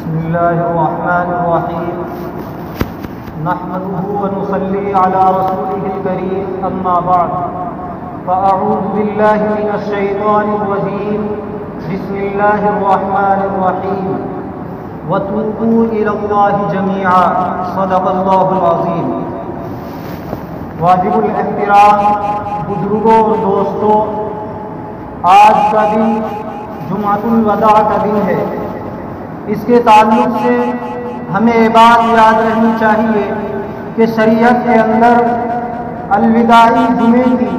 بسم الله الرحمن الرحيم نحمده ونصلي على رسوله الكريم أما بعد فأعوذ بالله من الشيطان الرجيم بسم الله الرحمن الرحيم وتوبوا إلى الله جميعا صدق الله العظيم. واجب الاحترام بزرگوں اور دوستوں، آج کا دن جمعۃ الوداع کا دن ہے. اس کے تعلق سے ہمیں یہ بات یاد رہنی چاہیے کہ شریعت کے اندر الوداعی جمعے کی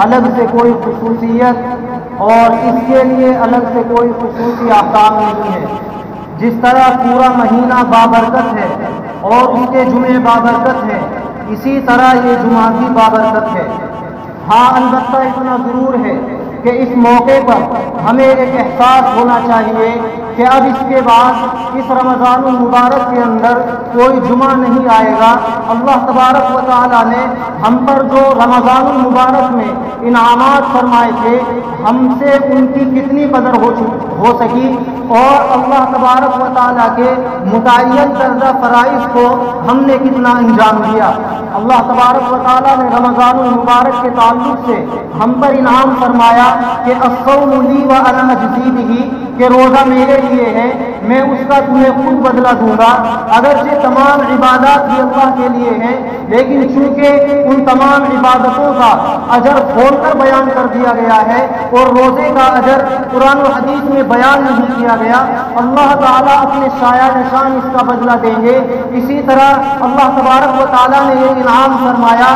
الگ سے کوئی خصوصیت اور اس کے لیے الگ سے کوئی خصوصی احکام نہیں ہے. جس طرح پورا مہینہ بابرکت ہے اور اس کے جمعے بابرکت ہے، اسی طرح یہ جمعہ بھی بابرکت ہے. ہاں، البتہ اتنا ضرور ہے کہ اس موقع پر ہمیں ایک احساس ہونا چاہیے کہ اب اس کے بعد اس رمضان المبارک کے اندر کوئی جمعہ نہیں آئے گا. اللہ تبارک و تعالیٰ نے ہم پر جو رمضان المبارک میں انعامات فرمائے تھے، ہم سے ان کی کتنی قدر ہو سکی، اور اللہ تبارک و تعالیٰ کے متعین کردہ فرائض کو ہم نے کتنا انجام دیا. اللہ تبارک و تعالیٰ نے رمضان المبارک کے تعلق سے ہم پر انعام فرمایا کہ الصوم لی وانا اجزی بہ، کہ روزہ میرے لیے ہے، میں اس کا تمہیں خود بدلہ دوں گا. اگرچہ تمام عبادات بھی اللہ کے لیے ہیں، لیکن چونکہ ان تمام عبادتوں کا اجر کھول کر بیان کر دیا گیا ہے اور روزے کا اجر قرآن و حدیث میں بیان نہیں کیا گیا، اللہ تعالیٰ اپنے سایہ نشان اس کا بدلہ دیں گے. اسی طرح اللہ تبارک و تعالیٰ نے یہ انعام فرمایا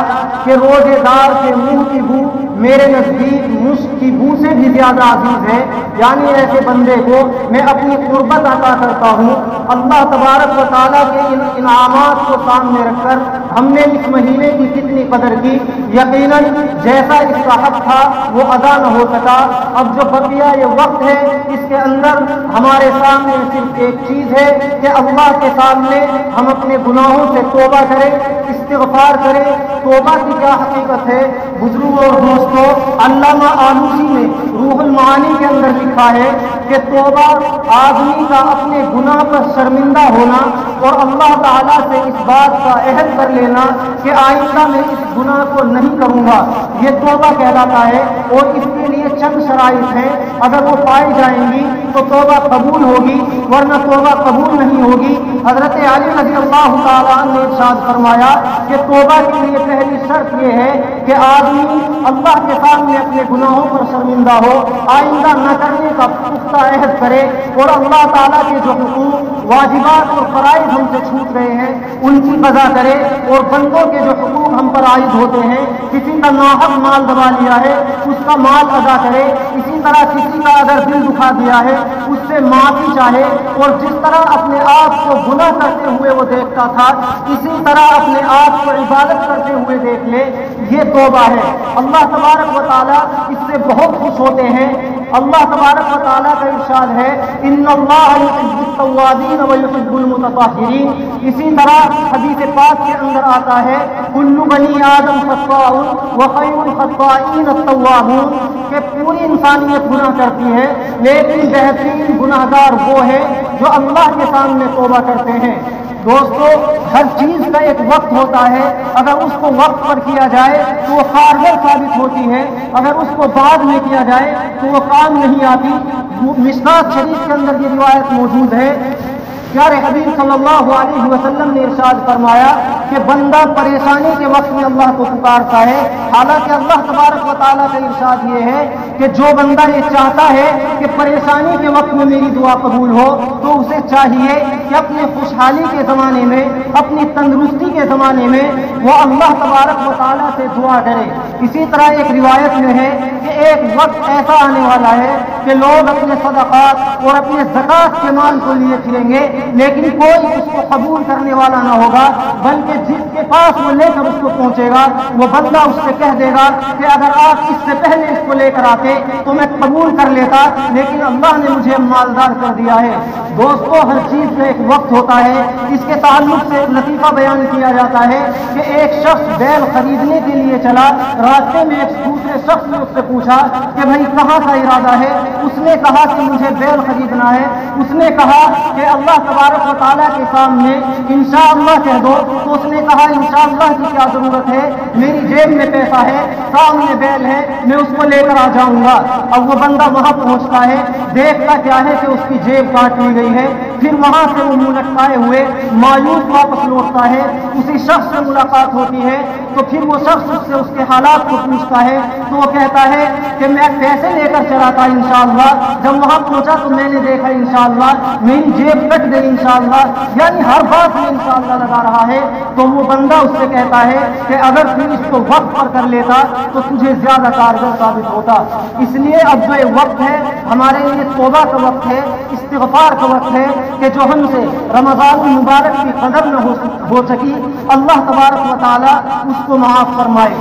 کہ روزے دار کے منہ کی بو میرے نزدیک مشک کی بو سے بھی زیادہ عزیز ہے. یعنی ایسے بندے کو میں اپنی قربت عطا کرتا ہوں. اللہ تبارک و تعالیٰ کے ان انعامات کو سامنے رکھ کر ہم نے اس مہینے کی کتنی قدر کی. یقیناً جیسا اس کا حق تھا وہ ادا نہ ہو سکا. اب جو بقیہ یہ وقت ہے، اس کے اندر ہمارے سامنے صرف ایک چیز ہے کہ اللہ کے سامنے ہم اپنے گناہوں سے توبہ کریں، استغفار کریں. توبہ کی کیا حقیقت ہے بزرگوں اور دوستوں؟ علامہ آلوسی نے روح المعانی کے اندر لکھا ہے کہ توبہ آدمی کا اپنے گناہ پر شرمندہ ہونا اور اللہ تعالیٰ سے اس بات کا عہد کر لینا کہ آئندہ میں اس گناہ کو نہیں کروں گا، یہ توبہ کہلاتا ہے. اور اس کے لیے چند شرائط ہیں، اگر وہ پائی جائیں گی تو توبہ قبول ہوگی، ورنہ توبہ قبول نہیں ہوگی. حضرت علی رضی اللہ تعالیٰ عنہ نے ارشاد فرمایا کہ توبہ کے لیے پہلی شرط یہ ہے کہ آدمی اللہ کے سامنے اپنے گناہوں پر شرمندہ ہو، آئندہ نہ کرنے کا پختہ عہد کرے، اور اللہ تعالیٰ کے جو حقوق، واجبات اور فرائض ہم سے چھوٹ گئے ہیں ان کی قضا کرے، اور بندوں کے جو حقوق ہم پر عائد ہوتے ہیں، کسی کا ناحق مال دبا لیا ہے اس کا مال ادا کرے. اسی طرح کسی کا اگر دل دکھا دیا ہے اس سے معافی چاہے، اور جس طرح اپنے آپ کو گناہ کرتے ہوئے وہ دیکھتا تھا اسی طرح اپنے آپ کو عبادت کرتے ہوئے دیکھ لے. یہ توبہ ہے. اللہ تبارک و تعالیٰ اس سے بہت خوش ہوتے ہیں. اللہ تبارک و تعالیٰ کا ارشاد ہے ان اللہ یحب التوابین ویحب المتطہرین. اسی طرح حدیث پاک کے اندر آتا ہے کل بنی آدم خطاء وخیر الخطائین التوابون، کہ پوری انسانیت گناہ کرتی ہے لیکن بہترین گناہ گار وہ ہے جو اللہ کے سامنے توبہ کرتے ہیں. دوستو، ہر چیز کا ایک وقت ہوتا ہے. اگر اس کو وقت پر کیا جائے تو وہ کارگر ثابت ہوتی ہے، اگر اس کو بعد میں کیا جائے تو وہ کام نہیں آتی. مشکات شریف کے اندر یہ روایت موجود ہے. پیارے حبیب صلی اللہ علیہ وسلم نے ارشاد فرمایا کہ بندہ پریشانی کے وقت میں اللہ کو پکارتا ہے. حالانکہ اللہ تبارک و تعالیٰ کا ارشاد یہ ہے کہ جو بندہ یہ چاہتا ہے کہ پریشانی کے وقت میں میری دعا قبول ہو تو اسے چاہیے کہ اپنے خوشحالی کے زمانے میں، اپنی تندرستی کے زمانے میں وہ اللہ تبارک و تعالیٰ سے دعا کرے. اسی طرح ایک روایت میں ہے کہ ایک وقت ایسا آنے والا ہے کہ لوگ اپنے صدقات اور اپنے زکوٰۃ کے مال کو لیے پھریں گے، لیکن کوئی اس کو قبول کرنے والا نہ ہوگا، بلکہ جس کے پاس وہ لے کر اس کو پہنچے گا وہ بندہ اس سے کہہ دے گا کہ اگر آپ اس سے پہلے اس کو لے کر آتے تو میں قبول کر لیتا، لیکن اللہ نے مجھے مالدار کر دیا ہے. دوستوں ہر چیز کا ایک وقت ہوتا ہے۔ اس کے تعلق سے ایک لطیفہ بیان کیا جاتا ہے کہ ایک شخص بیل خریدنے کے لیے چلا، راستے میں ایک دوسرے شخص نے اس سے پوچھا کہ بھائی کہاں کا ارادہ ہے؟ اس نے کہا کہ مجھے بیل خریدنا ہے۔ اس نے کہا کہ اللہ تبارک و تعالیٰ کے سامنے انشاءاللہ کہہ دو۔ تو اس نے کہا انشاءاللہ کی کیا ضرورت ہے، میری جیب میں پیسہ ہے، سامنے بیل ہے، میں اس کو لے کر آ جاؤں گا۔ اب وہ بندہ وہاں پہنچتا ہے، دیکھتا کیا ہے کہ اس کی جیب کاٹ لی گئی ہے۔ پھر وہاں سے وہ منہ لٹکائے ہوئے مایوس واپس لوٹتا ہے۔ اسی شخص سے ملاقات ہوتی ہے تو پھر وہ شخص اس سے اس کے حالات کو پوچھتا ہے تو وہ کہتا ہے کہ میں پیسے لے کر چلا تھا انشاءاللہ، جب وہاں پہنچا تو میں نے دیکھا انشاءاللہ میری جیب کٹ گئی انشاءاللہ، یعنی ہر بات میں انشاءاللہ لگا رہا ہے۔ تو وہ بندہ اس سے کہتا ہے کہ اگر تو اس کو وقت پر کر لیتا تو تجھے زیادہ کارگر ثابت ہوتا۔ اس لیے اب جو یہ وقت ہے ہمارے لیے توبہ کا وقت ہے، استغفار کا وقت ہے کہ جو ہم سے رمضان المبارک کی قدر نہ ہو سکی، اللہ تبارک و تعالی اس کو معاف فرمائے۔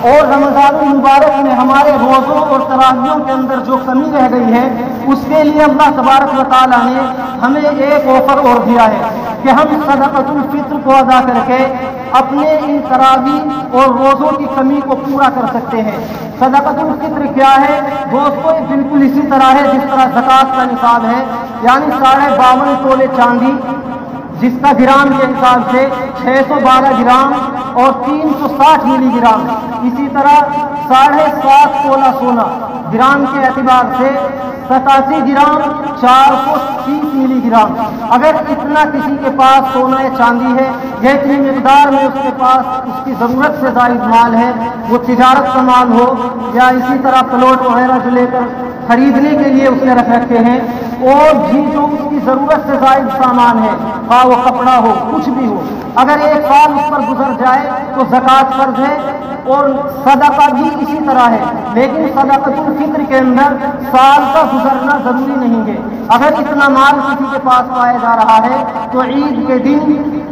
اور رمضان المبارک میں ہمارے روزوں اور تراویحوں کے اندر جو کمی رہ گئی ہے اس کے لیے اللہ تبارک و تعالی نے ہمیں ایک آفر اور دیا ہے کہ ہم صدقۃ الفطر کو ادا کر کے اپنے ان تراویح اور روزوں کی کمی کو پورا کر سکتے ہیں۔ صدقۃ الفطر کیا ہے دوستوں؟ بالکل اسی طرح ہے جس طرح زکوٰۃ کا نصاب ہے، یعنی 52.5 تولے چاندی جس کا گرام کے حساب سے 612 گرام اور 360 ملی گرام، اسی طرح 7.5 تولہ سونا گرام کے اعتبار سے 87 گرام 430 ملی گرام۔ اگر اتنا کسی کے پاس سونا یا چاندی ہے یا اتنی مقدار میں اس کے پاس اس کی ضرورت سے زائد مال ہے، وہ تجارت کا مال ہو یا اسی طرح پلاٹ وغیرہ جو لے کر خریدنے کے لیے اس نے رکھ رکھے ہیں، اور بھی جو اس کی ضرورت سے زائد سامان ہے، خواہ وہ کپڑا ہو کچھ بھی ہو، اگر 1 سال اس پر گزر جائے تو زکوٰۃ فرض ہے۔ اور صدقہ بھی اسی طرح ہے، لیکن صدقۃ الفطر کے اندر سال کا گزرنا ضروری نہیں ہے۔ اگر اتنا مال کسی کے پاس پایا جا رہا ہے تو عید کے دن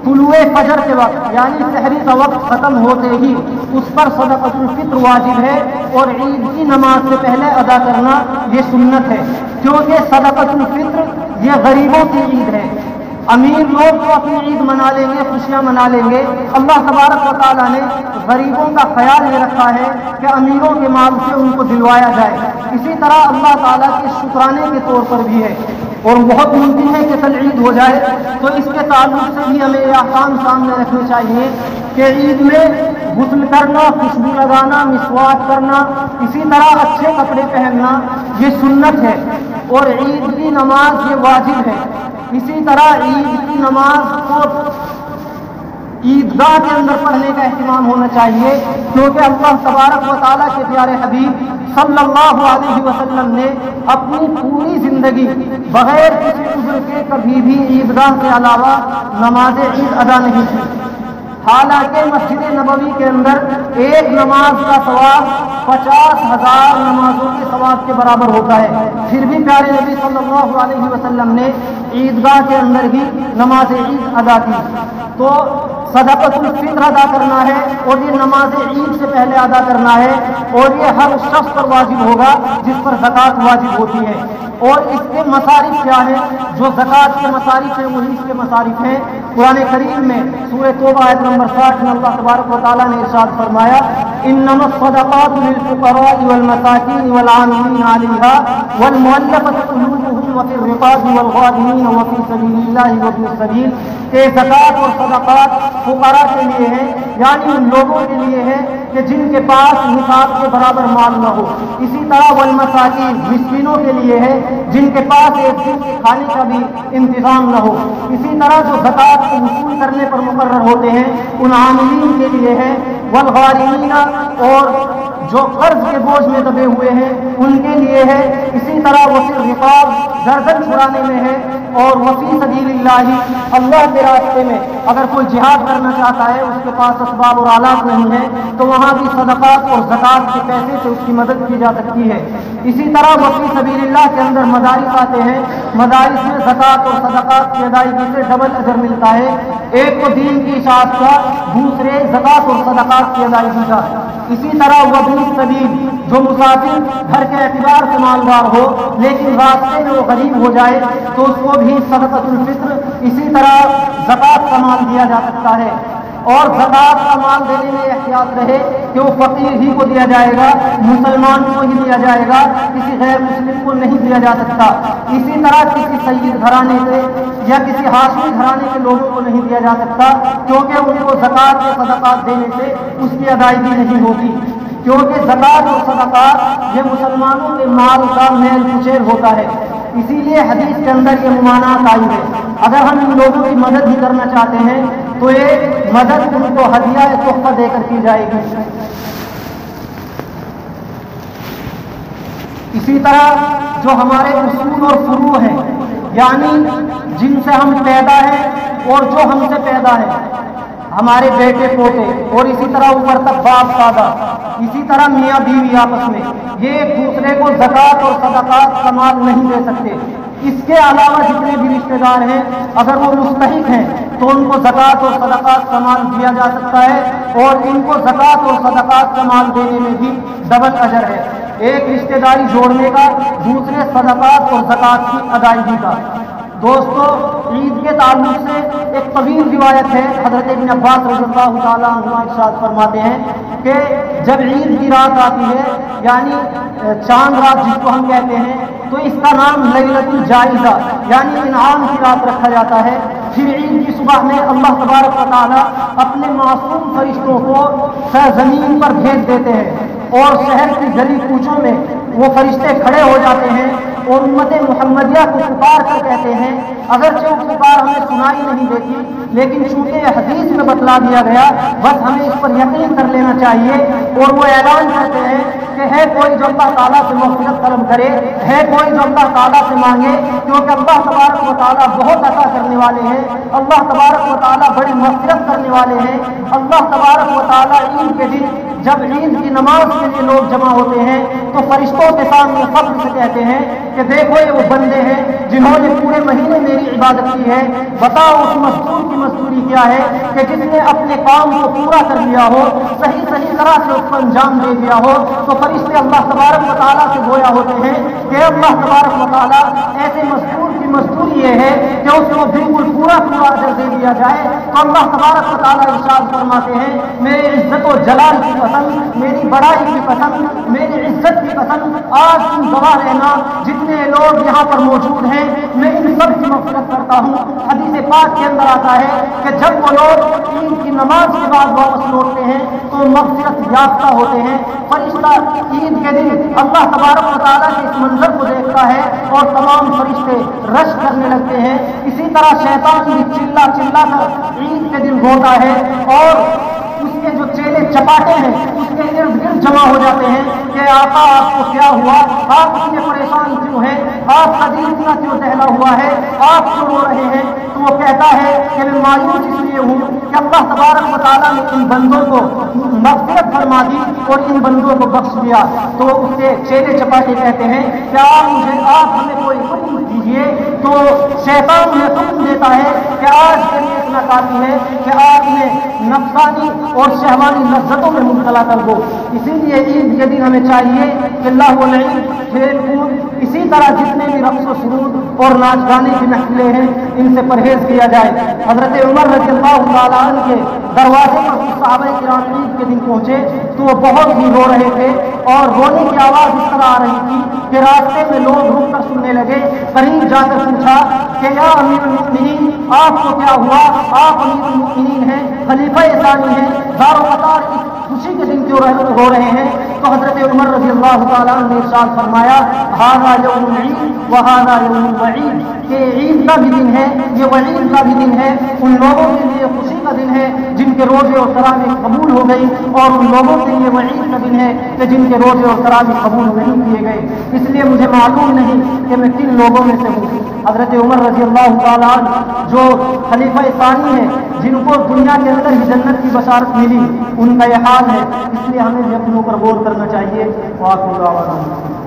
طلوع فجر کے وقت یعنی سحری کا وقت ختم ہوتے ہی اس پر صدقۃ الفطر واجب ہے، اور عید کی نماز سے پہلے ادا کرنا یہ سنت ہے، کیونکہ صدقۃ الفطر یہ غریبوں کی عید ہے۔ امیر لوگ تو اپنی عید منا لیں گے، خوشیاں منا لیں گے، اللہ تبارک و تعالیٰ نے غریبوں کا خیال یہ رکھا ہے کہ امیروں کے مال سے ان کو دلوایا جائے۔ اسی طرح اللہ تعالیٰ کے شکرانے کے طور پر بھی ہے، اور بہت ممکن ہے کہ کل عید ہو جائے، تو اس کے تعلق سے بھی ہمیں یہ احکام سامنے رکھنے چاہیے کہ عید میں غسل کرنا، خوشبو لگانا، مسواک کرنا، اسی طرح اچھے کپڑے پہننا یہ سنت ہے، اور عید کی نماز یہ واجب ہے۔ اسی طرح عید کی نماز کو عیدگاہ کے اندر پڑھنے کا اہتمام ہونا چاہیے، کیونکہ اللہ تبارک و تعالیٰ کے پیارے حبیب صلی اللہ علیہ وسلم نے اپنی پوری زندگی بغیر کسی عذر کے کبھی بھی عیدگاہ کے علاوہ نماز عید ادا نہیں کی۔ حالانکہ مسجد نبوی کے اندر ایک نماز کا ثواب 50,000 نمازوں کے ثواب کے برابر ہوتا ہے، پھر بھی پیارے نبی صلی اللہ علیہ وسلم نے عیدگاہ کے اندر ہی نماز عید ادا کی۔ تو صدقۃ الفطر ادا کرنا ہے، اور یہ نماز عید سے پہلے ادا کرنا ہے، اور یہ ہر شخص پر واجب ہوگا جس پر زکوٰۃ واجب ہوتی ہے۔ اور اس کے مصارف کیا ہیں؟ جو زکوٰۃ کے مصارف ہیں وہی اس کے مصارف ہیں۔ قرآن کریم میں سورہ توبہ آیت نمبر 60 میں اللہ تبارک و تعالیٰ نے ارشاد فرمایا انما الصدقات للفقراء والمساکین والعاملین علیہا والمؤلفۃ قلوبہم وفی الرقاب والغارمین وفی سبیل اللہ وابن السبیل، کہ زکوٰۃ اور صدقات فقراء کے لیے ہیں، یعنی ان لوگوں کے لیے ہے کہ جن کے پاس نصاب کے برابر مال نہ ہو۔ اسی طرح والمساکین مسکینوں کے لیے ہے جن کے پاس ایک دن کے کھانے کا بھی انتظام نہ ہو۔ اسی طرح جو زکوٰۃ کو وصول کرنے پر مقرر ہوتے ہیں ان عاملین کے لیے ہے، والغارمین اور جو قرض کے بوجھ میں دبے ہوئے ہیں ان کے لیے ہے۔ اسی طرح وفی الرقاب گردن چھڑانے میں ہے، اور وفی سبیل اللہ اللہ کے راستے میں اگر کوئی جہاد کرنا چاہتا ہے اس کے پاس اسباب اور آلات نہیں ہے تو وہاں بھی صدقات اور زکوٰۃ کے پیسے سے اس کی مدد کی جا سکتی ہے۔ اسی طرح وفی سبیل اللہ کے اندر مدارس آتے ہیں، مدارس میں زکوٰۃ اور صدقات کی ادائیگی سے ڈبل اجر ملتا ہے، ایک تو دین کی اشاعت کا، دوسرے زکوٰۃ اور صدقات کی ادائیگی کا۔ اسی طرح وابن السبیل، جو مسافر گھر کے اعتبار سے مالدار ہو لیکن راستے میں وہ غریب ہو جائے تو اس کو بھی صدقۃ الفطر اسی طرح زکوٰۃ کا مال دیا جا سکتا ہے۔ اور زکوٰۃ کا مال دینے میں احتیاط رہے کہ وہ فقیر ہی کو دیا جائے گا، مسلمان کو ہی دیا جائے گا، کسی غیر مسلم کو نہیں دیا جا سکتا۔ اسی طرح کسی سید گھرانے سے یا کسی ہاشمی گھرانے کے لوگوں کو نہیں دیا جا سکتا، کیونکہ ان کو زکوٰۃ کے صدقات دینے سے اس کی ادائیگی نہیں ہوگی، کیونکہ زکوٰۃ اور صدقات یہ مسلمانوں کے مال کا میل کچیل ہوتا ہے۔ اسی لیے حدیث کے اندر یہ ممانعت آئی ہے۔ اگر ہم ان لوگوں کی مدد ہی کرنا چاہتے ہیں تو یہ مدد ان کو ہدیہ تحفہ دے کر کی جائے گی۔ اسی طرح جو ہمارے اصول اور فروع ہیں، یعنی جن سے ہم پیدا ہیں اور جو ہم سے پیدا ہیں، ہمارے بیٹے پوتے اور اسی طرح اوپر تک باپ دادا، اسی طرح میاں بیوی آپس میں یہ ایک دوسرے کو زکوٰۃ اور صدقات کا مال نہیں دے سکتے۔ اس کے علاوہ جتنے بھی رشتے دار ہیں اگر وہ مستحق ہیں تو ان کو زکوٰۃ اور صدقات کا مال دیا جا سکتا ہے، اور ان کو زکوٰۃ اور صدقات کا مال دینے میں بھی ڈبل اجر ہے، ایک رشتے داری جوڑنے کا، دوسرے صدقات اور زکوٰۃ کی ادائیگی کا۔ دوستو، عید کے تعلق سے ایک طویل روایت ہے۔ حضرت ابن عباس رضی اللہ تعالیٰ عنہ ارشاد فرماتے ہیں کہ جب عید کی رات آتی ہے، یعنی چاند رات جس کو ہم کہتے ہیں، تو اس کا نام لیلۃ الجائزہ یعنی انعام کی رات رکھا جاتا ہے۔ پھر عید کی صبح میں اللہ تبارک و تعالیٰ اپنے معصوم فرشتوں کو زمین پر بھیج دیتے ہیں، اور شہر کی گلی کوچوں میں وہ فرشتے کھڑے ہو جاتے ہیں اور امت محمدیہ کو پکار کر کہتے ہیں، اگرچہ وہ پکار ہمیں سنائی نہیں دیتی لیکن چونکہ یہ حدیث میں بتلا دیا گیا، بس ہمیں اس پر یقین کر لینا چاہیے، اور وہ اعلان کرتے ہیں کہ ہے کوئی جو اللہ تعالیٰ سے مغفرت طلب کرے، ہے کوئی جو اللہ تعالیٰ سے مانگے، کیونکہ اللہ تبارک و تعالیٰ بہت عطا کرنے والے ہیں، اللہ تبارک و تعالیٰ بڑی مغفرت کرنے والے ہیں۔ اللہ تبارک و تعالیٰ عید کے دن جب عید کی نماز کے لیے لوگ جمع ہوتے ہیں تو فرشتوں کے سامنے فخر سے کہتے ہیں کہ دیکھو یہ وہ بندے ہیں جنہوں نے پورے مہینے میری عبادت کی ہے، بتاؤ اس مزدور کی مزدوری کیا ہے کہ جس نے اپنے کام کو پورا کر لیا ہو، صحیح طرح سے اس کو انجام دے دیا ہو۔ تو فرشتے اللہ تبارک و تعالیٰ سے گویا ہوتے ہیں کہ اللہ تبارک و تعالیٰ ایسے مزدور کی مزدوری یہ ہے کہ اس کو بالکل پورا اجر دے دیا جائے۔ تو اللہ تبارک و تعالیٰ ارشاد فرماتے ہیں، میرے عزت و جلال کی قسم، میری بڑائی کی قسم، میری عزت کی قسم، آج تم گواہ رہنا جتنے لوگ یہاں پر موجود ہیں میں ان سب کی مغفرت کرتا ہوں۔ حدیث پاک کے اندر آتا ہے کہ جب وہ لوگ عید کی نماز کے بعد واپس لوٹتے ہیں تو مغفرت یافتہ ہوتے ہیں۔ فرشتہ عید کے دن اللہ تبارک و تعالیٰ کے اس منظر کو دیکھتا ہے اور تمام فرشتے رش کرنے لگتے ہیں۔ اسی طرح شیطان بھی چلا چلا کر عید کے دن روتا ہے، اور اس کے جو چیلے چپاٹے ہیں اس کے ارد گرد جمع ہو جاتے ہیں کہ آقا آپ کو کیا ہوا، آپ اتنے پریشان کیوں ہیں، آپ کا دل اتنا کیوں دہلا ہوا ہے، آپ کیوں رو رہے ہیں؟ تو وہ کہتا ہے کہ میں مایوس اس لیے ہوں کہ اللہ تبارک و تعالیٰ نے ان بندوں کو مغفرت فرما دی اور ان بندوں کو بخش دیا۔ تو اس کے چیلے چپاٹے کہتے ہیں کہ آپ ہمیں کوئی حکم دیجیے۔ تو شیطان انہیں حکم دیتا ہے کہ آج کے لیے اتنا کافی ہے کہ آپ نے نفسانی اور شہوانی لذتوں میں مبتلا کر دو۔ اسی لیے عید کے دن ہمیں چاہیے کہ اللہ العید، کھیل کود، اسی طرح جتنے بھی رقص و سرود اور ناچ گانے کی محفلیں ہیں ان سے پرہیز کیا جائے۔ حضرت عمر رضی اللہ تعالیٰ عنہ کے دروازے پر صحابہ کرام عید کے دن پہنچے تو وہ بہت ہی رو رہے تھے، اور رونے کی آواز اس طرح آ رہی تھی کہ راستے میں لوگ رک کر سننے لگے۔ قریب جا کر پوچھا کہ یا امیر المؤمنین، آپ کو کیا ہوا؟ آپ امیر المؤمنین ہیں، خلیفہ ثانی ہیں، دار و قطار اس خوشی کے دن کیوں رو رہے ہیں؟ تو حضرت عمر رضی اللہ تعالیٰ عنہ نے ارشاد فرمایا، ھذا یوم العید وھذا یوم الوعید، کہ عید کا بھی دن ہے، یہ وعید کا بھی دن ہے۔ ان لوگوں کے لیے خوشی کا دن ہے جن کے روزے اور تراویح قبول ہو گئی، اور ان لوگوں کے لیے وعید کا دن ہے کہ جن کے روزے اور تراویح قبول نہیں کیے گئے۔ اس لیے مجھے معلوم نہیں کہ میں کن لوگوں میں سے ہوں۔ حضرت عمر رضی اللہ تعالیٰ عنہ جو خلیفہ ثانی ہیں، جن کو دنیا کے اندر ہی جنت کی بشارت ملی، ان کا یہ حال ہے، اس لیے ہمیں بھی اپنے اوپر غور کرنا چاہیے۔ وآخر دعوانا